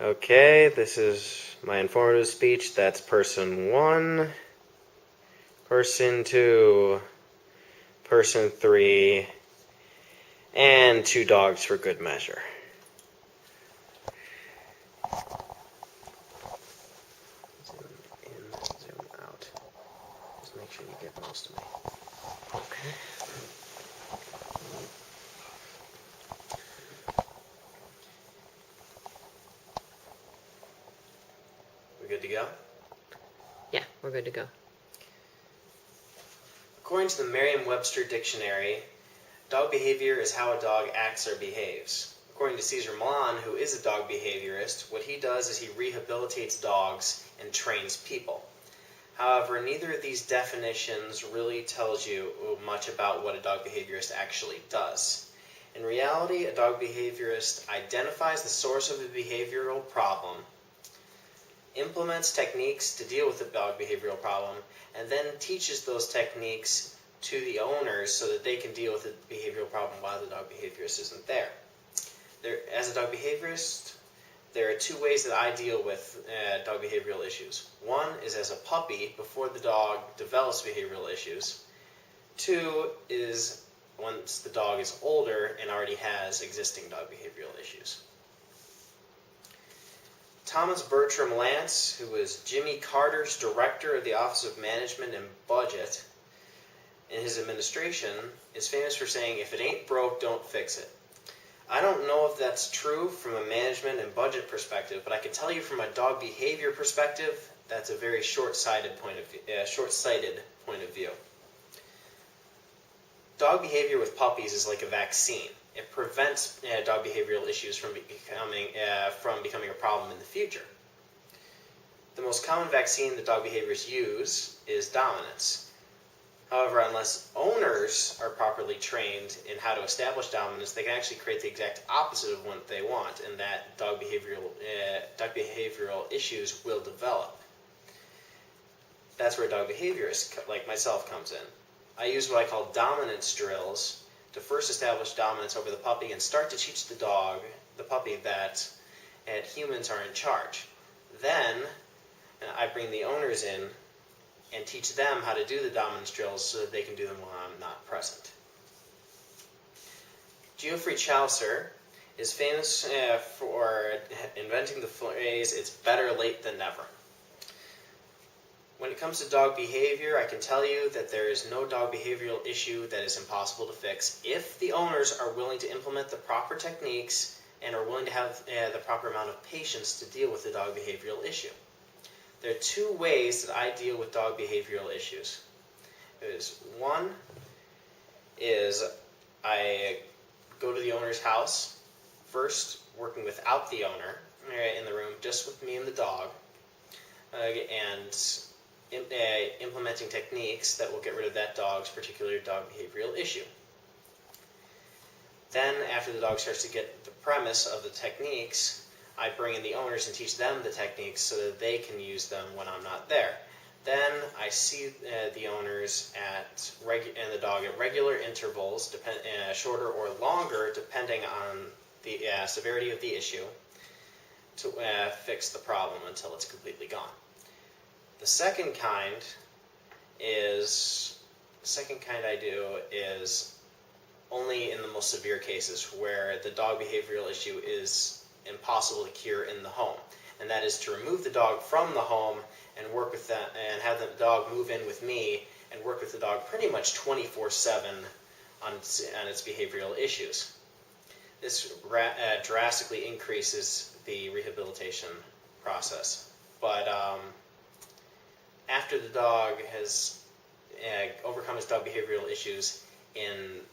Okay, this is my informative speech. That's person 1, person 2, person 3, and 2 dogs for good measure. Zoom in, zoom out. Just make sure you get most of me. Okay. We good to go? Yeah, we're good to go. According to the Merriam-Webster Dictionary, dog behavior is how a dog acts or behaves. According to Cesar Millan, who is a dog behaviorist, what he does is he rehabilitates dogs and trains people. However, neither of these definitions really tells you much about what a dog behaviorist actually does. In reality, a dog behaviorist identifies the source of a behavioral problem, implements techniques to deal with the dog behavioral problem, and then teaches those techniques to the owners so that they can deal with the behavioral problem while the dog behaviorist isn't there. As a dog behaviorist, there are 2 ways that I deal with dog behavioral issues. 1 is as a puppy before the dog develops behavioral issues. 2 is once the dog is older and already has existing dog behavioral issues. Thomas Bertram Lance, who was Jimmy Carter's director of the Office of Management and Budget in his administration, is famous for saying, "If it ain't broke, don't fix it." I don't know if that's true from a management and budget perspective, but I can tell you from a dog behavior perspective, that's a very short-sighted point of view. Dog behavior with puppies is like a vaccine. It prevents dog behavioral issues from becoming a problem in the future. The most common vaccine that dog behaviorists use is dominance. However, unless owners are properly trained in how to establish dominance, they can actually create the exact opposite of what they want, and that dog behavioral issues will develop. That's where dog behaviorists like myself comes in. I use what I call dominance drills to first establish dominance over the puppy and start to teach the puppy that humans are in charge. Then I bring the owners in and teach them how to do the dominance drills so that they can do them while I'm not present. Geoffrey Chaucer is famous for inventing the phrase, "It's better late than never." When it comes to dog behavior, I can tell you that there is no dog behavioral issue that is impossible to fix if the owners are willing to implement the proper techniques and are willing to have the proper amount of patience to deal with the dog behavioral issue. There are 2 ways that I deal with dog behavioral issues. One is I go to the owner's house, first working without the owner in the room, just with me and the dog, and implementing techniques that will get rid of that dog's particular dog behavioral issue. Then, after the dog starts to get the premise of the techniques, I bring in the owners and teach them the techniques so that they can use them when I'm not there. Then I see the owners and the dog at regular intervals, shorter or longer, depending on the severity of the issue, to fix the problem until it's completely gone. The second kind I do is only in the most severe cases where the dog behavioral issue is impossible to cure in the home. And that is to remove the dog from the home and work with that, and have the dog move in with me and work with the dog pretty much 24/7 on its behavioral issues. This drastically increases the rehabilitation process. But after the dog has overcome its dog behavioral issues in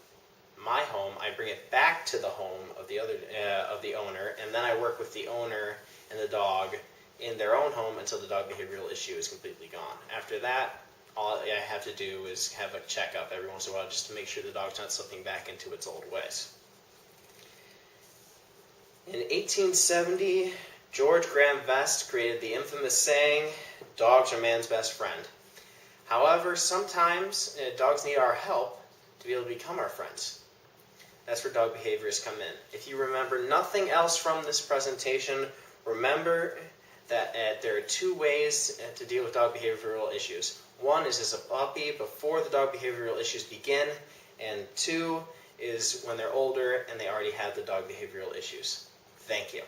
my home, I bring it back to the home of the owner, and then I work with the owner and the dog in their own home until the dog behavioral issue is completely gone. After that, all I have to do is have a checkup every once in a while just to make sure the dog's not slipping back into its old ways. In 1870, George Graham Vest created the infamous saying, "Dogs are man's best friend." However, sometimes dogs need our help to be able to become our friends. That's where dog behaviorists come in. If you remember nothing else from this presentation, Remember that there are two ways to deal with dog behavioral issues. One is as a puppy before the dog behavioral issues begin, and two is when they're older and they already have the dog behavioral issues. Thank you.